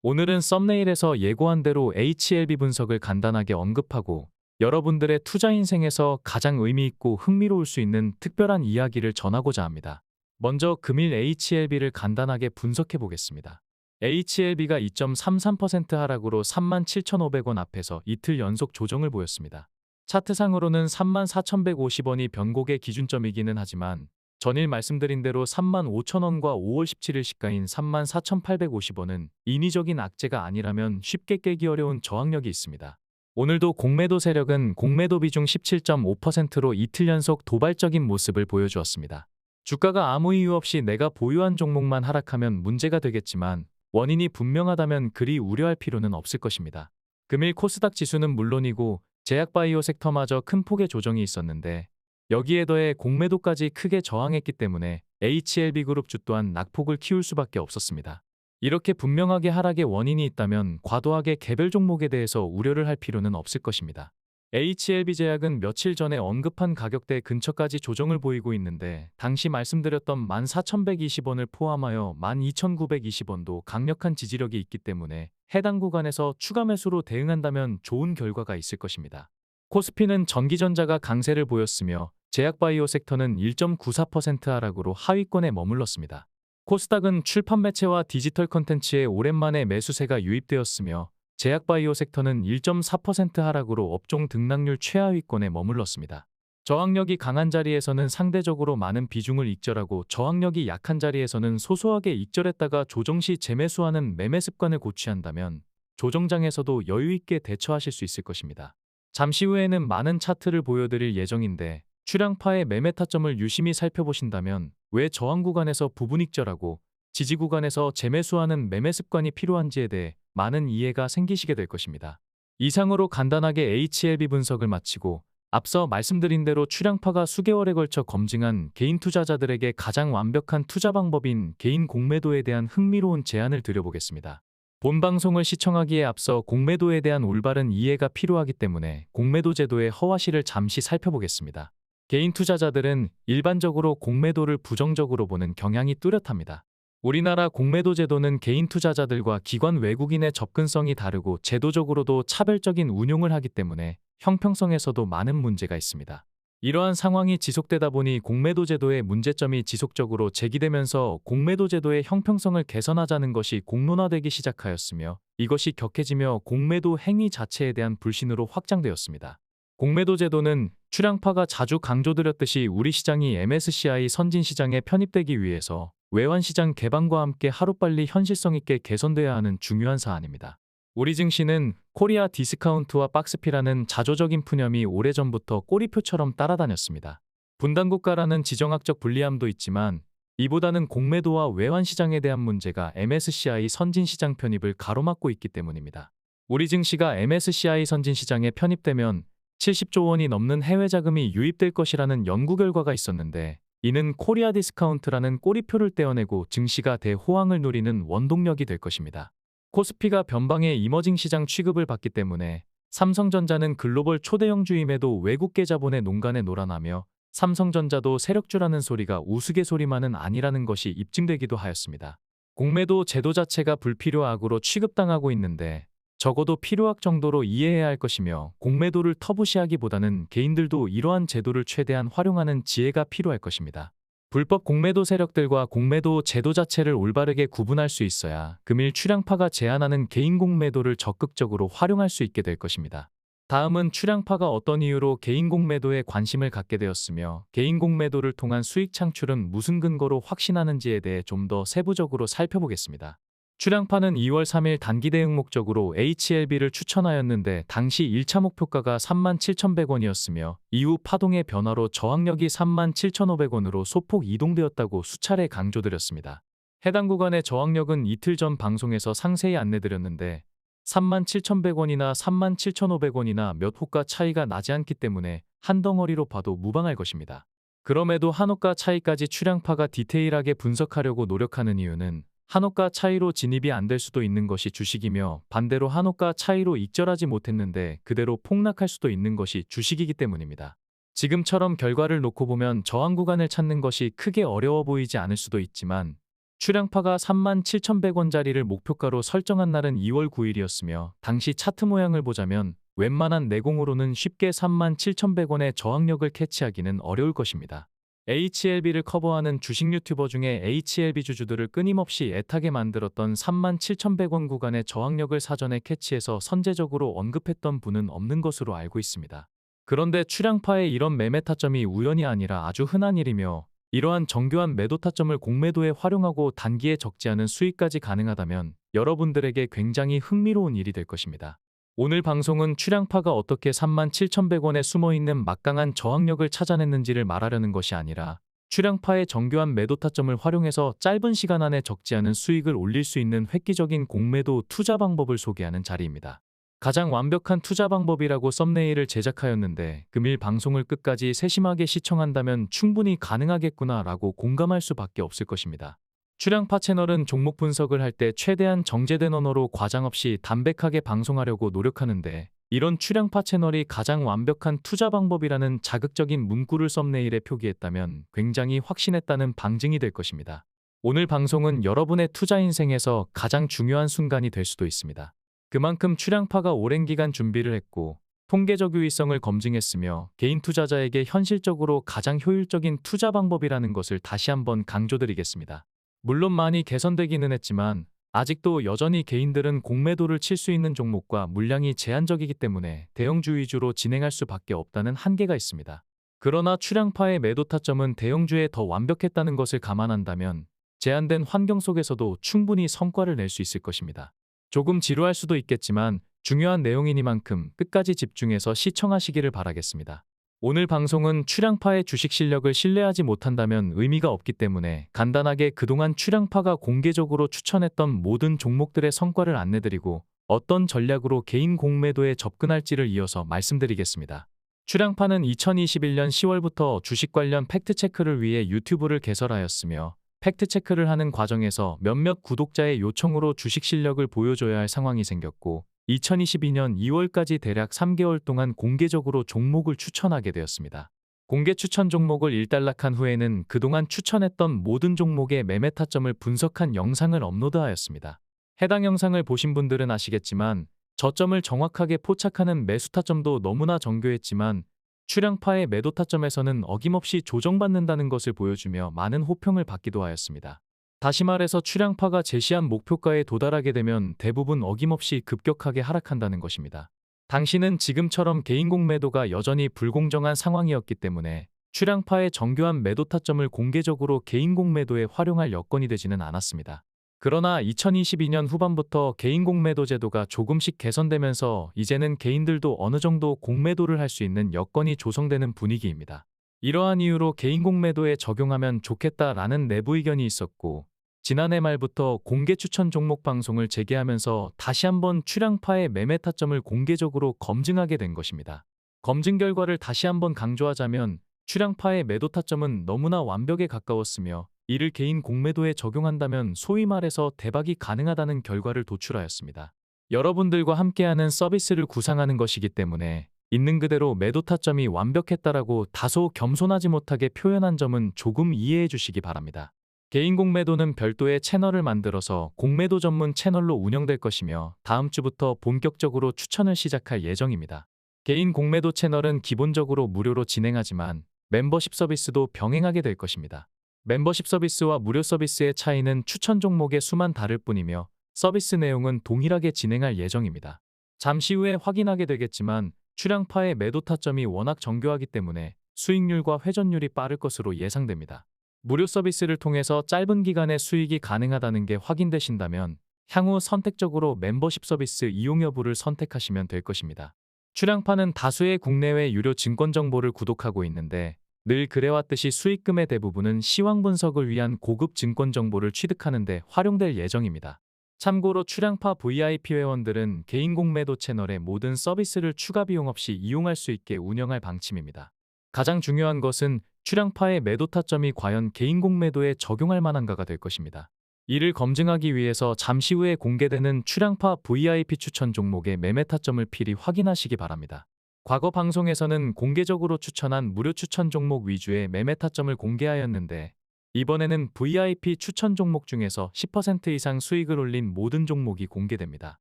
오늘은 썸네일에서 예고한 대로 HLB 분석을 간단하게 언급하고 여러분들의 투자 인생에서 가장 의미 있고 흥미로울 수 있는 특별한 이야기를 전하고자 합니다. 먼저 금일 HLB를 간단하게 분석해 보겠습니다. HLB가 2.33% 하락으로 37,500원 앞에서 이틀 연속 조정을 보였습니다. 차트상으로는 34,150원이 변곡의 기준점이기는 하지만 전일 말씀드린 대로 35,000원과 5월 17일 시가인 34,850원은 인위적인 악재가 아니라면 쉽게 깨기 어려운 저항력이 있습니다. 오늘도 공매도 세력은 공매도 비중 17.5%로 이틀 연속 도발적인 모습을 보여주었습니다. 주가가 아무 이유 없이 내가 보유한 종목만 하락하면 문제가 되겠지만 원인이 분명하다면 그리 우려할 필요는 없을 것입니다. 금일 코스닥 지수는 물론이고 제약바이오 섹터마저 큰 폭의 조정이 있었는데 여기에 더해 공매도까지 크게 저항했기 때문에 HLB그룹주 또한 낙폭을 키울 수밖에 없었습니다. 이렇게 분명하게 하락의 원인이 있다면 과도하게 개별 종목에 대해서 우려를 할 필요는 없을 것입니다. HLB제약은 며칠 전에 언급한 가격대 근처까지 조정을 보이고 있는데 당시 말씀드렸던 14,120원을 포함하여 12,920원도 강력한 지지력이 있기 때문에 해당 구간에서 추가 매수로 대응한다면 좋은 결과가 있을 것입니다. 코스피는 전기전자가 강세를 보였으며 제약바이오 섹터는 1.94% 하락으로 하위권에 머물렀습니다. 코스닥은 출판 매체와 디지털 컨텐츠에 오랜만에 매수세가 유입되었으며 제약바이오 섹터는 1.4% 하락으로 업종 등락률 최하위권에 머물렀습니다. 저항력이 강한 자리에서는 상대적으로 많은 비중을 익절하고 저항력이 약한 자리에서는 소소하게 익절했다가 조정 시 재매수하는 매매 습관을 고취한다면 조정장에서도 여유있게 대처하실 수 있을 것입니다. 잠시 후에는 많은 차트를 보여드릴 예정인데 출량파의 매매 타점을 유심히 살펴보신다면 왜 저항 구간에서 부분 익절하고 지지 구간에서 재매수하는 매매 습관이 필요한지에 대해 많은 이해가 생기시게 될 것입니다. 이상으로 간단하게 HLB 분석을 마치고 앞서 말씀드린 대로 출량파가 수개월에 걸쳐 검증한 개인 투자자들에게 가장 완벽한 투자 방법인 개인 공매도에 대한 흥미로운 제안을 드려보겠습니다. 본 방송을 시청하기에 앞서 공매도에 대한 올바른 이해가 필요하기 때문에 공매도 제도의 허가시를 잠시 살펴보겠습니다. 개인 투자자들은 일반적으로 공매도를 부정적으로 보는 경향이 뚜렷합니다. 우리나라 공매도 제도는 개인 투자자들과 기관 외국인의 접근성이 다르고 제도적으로도 차별적인 운용을 하기 때문에 형평성에서도 많은 문제가 있습니다. 이러한 상황이 지속되다 보니 공매도 제도의 문제점이 지속적으로 제기되면서 공매도 제도의 형평성을 개선하자는 것이 공론화되기 시작하였으며 이것이 격해지며 공매도 행위 자체에 대한 불신으로 확장되었습니다. 공매도 제도는 출량파가 자주 강조드렸듯이 우리 시장이 MSCI 선진시장에 편입되기 위해서 외환시장 개방과 함께 하루빨리 현실성 있게 개선돼야 하는 중요한 사안입니다. 우리 증시는 코리아 디스카운트와 박스피라는 자조적인 푸념이 오래전부터 꼬리표처럼 따라다녔습니다. 분단국가라는 지정학적 불리함도 있지만 이보다는 공매도와 외환시장에 대한 문제가 MSCI 선진시장 편입을 가로막고 있기 때문입니다. 우리 증시가 MSCI 선진시장에 편입되면 70조 원이 넘는 해외 자금이 유입될 것이라는 연구 결과가 있었는데 이는 코리아 디스카운트라는 꼬리표를 떼어내고 증시가 대호황을 누리는 원동력이 될 것입니다. 코스피가 변방의 이머징 시장 취급을 받기 때문에 삼성전자는 글로벌 초대형주임에도 외국계 자본의 농간에 놀아나며 삼성전자도 세력주라는 소리가 우스갯소리만은 아니라는 것이 입증되기도 하였습니다. 공매도 제도 자체가 불필요악으로 취급당하고 있는데 적어도 필요악 정도로 이해해야 할 것이며 공매도를 터부시하기보다는 개인들도 이러한 제도를 최대한 활용하는 지혜가 필요할 것입니다. 불법 공매도 세력들과 공매도 제도 자체를 올바르게 구분할 수 있어야 금일 출량파가 제안하는 개인 공매도를 적극적으로 활용할 수 있게 될 것입니다. 다음은 출량파가 어떤 이유로 개인 공매도에 관심을 갖게 되었으며 개인 공매도를 통한 수익 창출은 무슨 근거로 확신하는지에 대해 좀 더 세부적으로 살펴보겠습니다. 출량파는 2월 3일 단기 대응 목적으로 HLB를 추천하였는데 당시 1차 목표가가 37,100원이었으며 이후 파동의 변화로 저항력이 37,500원으로 소폭 이동되었다고 수차례 강조드렸습니다. 해당 구간의 저항력은 이틀 전 방송에서 상세히 안내드렸는데 37,100원이나 37,500원이나 몇 호가 차이가 나지 않기 때문에 한 덩어리로 봐도 무방할 것입니다. 그럼에도 한호가 차이까지 출량파가 디테일하게 분석하려고 노력하는 이유는 한호가 차이로 진입이 안 될 수도 있는 것이 주식이며 반대로 한호가 차이로 익절하지 못했는데 그대로 폭락할 수도 있는 것이 주식이기 때문입니다. 지금처럼 결과를 놓고 보면 저항 구간을 찾는 것이 크게 어려워 보이지 않을 수도 있지만 출량파가 37,100원짜리를 목표가로 설정한 날은 2월 9일이었으며 당시 차트 모양을 보자면 웬만한 내공으로는 쉽게 37,100원의 저항력을 캐치하기는 어려울 것입니다. HLB를 커버하는 주식 유튜버 중에 HLB 주주들을 끊임없이 애타게 만들었던 37,100원 구간의 저항력을 사전에 캐치해서 선제적으로 언급했던 분은 없는 것으로 알고 있습니다. 그런데 출량파의 이런 매매 타점이 우연이 아니라 아주 흔한 일이며 이러한 정교한 매도 타점을 공매도에 활용하고 단기에 적지 않은 수익까지 가능하다면 여러분들에게 굉장히 흥미로운 일이 될 것입니다. 오늘 방송은 출량파가 어떻게 37,100원에 숨어있는 막강한 저항력을 찾아냈는지를 말하려는 것이 아니라 출량파의 정교한 매도 타점을 활용해서 짧은 시간 안에 적지 않은 수익을 올릴 수 있는 획기적인 공매도 투자 방법을 소개하는 자리입니다. 가장 완벽한 투자 방법이라고 썸네일을 제작하였는데 금일 방송을 끝까지 세심하게 시청한다면 충분히 가능하겠구나 라고 공감할 수밖에 없을 것입니다. 출량파 채널은 종목 분석을 할 때 최대한 정제된 언어로 과장 없이 담백하게 방송하려고 노력하는데 이런 출량파 채널이 가장 완벽한 투자 방법이라는 자극적인 문구를 썸네일에 표기했다면 굉장히 확신했다는 방증이 될 것입니다. 오늘 방송은 여러분의 투자 인생에서 가장 중요한 순간이 될 수도 있습니다. 그만큼 출량파가 오랜 기간 준비를 했고 통계적 유의성을 검증했으며 개인 투자자에게 현실적으로 가장 효율적인 투자 방법이라는 것을 다시 한번 강조드리겠습니다. 물론 많이 개선되기는 했지만 아직도 여전히 개인들은 공매도를 칠 수 있는 종목과 물량이 제한적이기 때문에 대형주 위주로 진행할 수밖에 없다는 한계가 있습니다. 그러나 출량파의 매도 타점은 대형주에 더 완벽했다는 것을 감안한다면 제한된 환경 속에서도 충분히 성과를 낼 수 있을 것입니다. 조금 지루할 수도 있겠지만 중요한 내용이니만큼 끝까지 집중해서 시청하시기를 바라겠습니다. 오늘 방송은 출량파의 주식 실력을 신뢰하지 못한다면 의미가 없기 때문에 간단하게 그동안 출량파가 공개적으로 추천했던 모든 종목들의 성과를 안내드리고 어떤 전략으로 개인 공매도에 접근할지를 이어서 말씀드리겠습니다. 출량파는 2021년 10월부터 주식 관련 팩트체크를 위해 유튜브를 개설하였으며 팩트체크를 하는 과정에서 몇몇 구독자의 요청으로 주식 실력을 보여줘야 할 상황이 생겼고 2022년 2월까지 대략 3개월 동안 공개적으로 종목을 추천하게 되었습니다. 공개 추천 종목을 일단락한 후에는 그동안 추천했던 모든 종목의 매매 타점을 분석한 영상을 업로드하였습니다. 해당 영상을 보신 분들은 아시겠지만 저점을 정확하게 포착하는 매수 타점도 너무나 정교했지만 출량파의 매도 타점에서는 어김없이 조정받는다는 것을 보여주며 많은 호평을 받기도 하였습니다. 다시 말해서 출량파가 제시한 목표가에 도달하게 되면 대부분 어김없이 급격하게 하락한다는 것입니다. 당시는 지금처럼 개인 공매도가 여전히 불공정한 상황이었기 때문에 출량파의 정교한 매도 타점을 공개적으로 개인 공매도에 활용할 여건이 되지는 않았습니다. 그러나 2022년 후반부터 개인 공매도 제도가 조금씩 개선되면서 이제는 개인들도 어느 정도 공매도를 할 수 있는 여건이 조성되는 분위기입니다. 이러한 이유로 개인 공매도에 적용하면 좋겠다라는 내부 의견이 있었고 지난해 말부터 공개 추천 종목 방송을 재개하면서 다시 한번 출량파의 매매 타점을 공개적으로 검증하게 된 것입니다. 검증 결과를 다시 한번 강조하자면 출량파의 매도 타점은 너무나 완벽에 가까웠으며 이를 개인 공매도에 적용한다면 소위 말해서 대박이 가능하다는 결과를 도출하였습니다. 여러분들과 함께하는 서비스를 구상하는 것이기 때문에 있는 그대로 매도 타점이 완벽했다라고 다소 겸손하지 못하게 표현한 점은 조금 이해해 주시기 바랍니다. 개인 공매도는 별도의 채널을 만들어서 공매도 전문 채널로 운영될 것이며 다음 주부터 본격적으로 추천을 시작할 예정입니다. 개인 공매도 채널은 기본적으로 무료로 진행하지만 멤버십 서비스도 병행하게 될 것입니다. 멤버십 서비스와 무료 서비스의 차이는 추천 종목의 수만 다를 뿐이며 서비스 내용은 동일하게 진행할 예정입니다. 잠시 후에 확인하게 되겠지만 출량파의 매도 타점이 워낙 정교하기 때문에 수익률과 회전율이 빠를 것으로 예상됩니다. 무료 서비스를 통해서 짧은 기간에 수익이 가능하다는 게 확인되신다면 향후 선택적으로 멤버십 서비스 이용 여부를 선택하시면 될 것입니다. 출량파는 다수의 국내외 유료 증권 정보를 구독하고 있는데 늘 그래왔듯이 수익금의 대부분은 시황 분석을 위한 고급 증권 정보를 취득하는 데 활용될 예정입니다. 참고로 출량파 VIP 회원들은 개인 공매도 채널의 모든 서비스를 추가 비용 없이 이용할 수 있게 운영할 방침입니다. 가장 중요한 것은 출량파의 매도 타점이 과연 개인 공매도에 적용할 만한가가 될 것입니다. 이를 검증하기 위해서 잠시 후에 공개되는 출량파 VIP 추천 종목의 매매 타점을 필히 확인하시기 바랍니다. 과거 방송에서는 공개적으로 추천한 무료 추천 종목 위주의 매매 타점을 공개하였는데 이번에는 VIP 추천 종목 중에서 10% 이상 수익을 올린 모든 종목이 공개됩니다.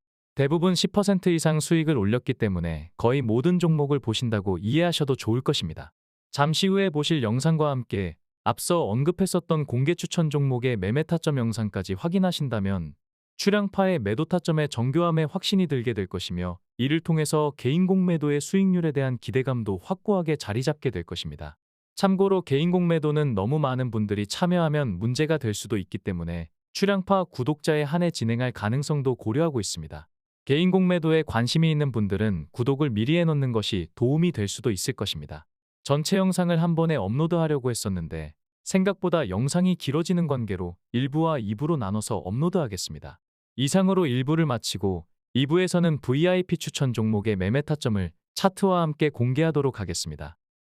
대부분 10% 이상 수익을 올렸기 때문에 거의 모든 종목을 보신다고 이해하셔도 좋을 것입니다. 잠시 후에 보실 영상과 함께 앞서 언급했었던 공개 추천 종목의 매매 타점 영상까지 확인하신다면 출량파의 매도 타점의 정교함에 확신이 들게 될 것이며, 이를 통해서 개인 공매도의 수익률에 대한 기대감도 확고하게 자리 잡게 될 것입니다. 참고로 개인 공매도는 너무 많은 분들이 참여하면 문제가 될 수도 있기 때문에 출량파 구독자에 한해 진행할 가능성도 고려하고 있습니다. 개인 공매도에 관심이 있는 분들은 구독을 미리 해놓는 것이 도움이 될 수도 있을 것입니다. 전체 영상을 한 번에 업로드하려고 했었는데 생각보다 영상이 길어지는 관계로 1부와 2부로 나눠서 업로드하겠습니다. 이상으로 1부를 마치고 2부에서는 VIP 추천 종목의 매매 타점을 차트와 함께 공개하도록 하겠습니다.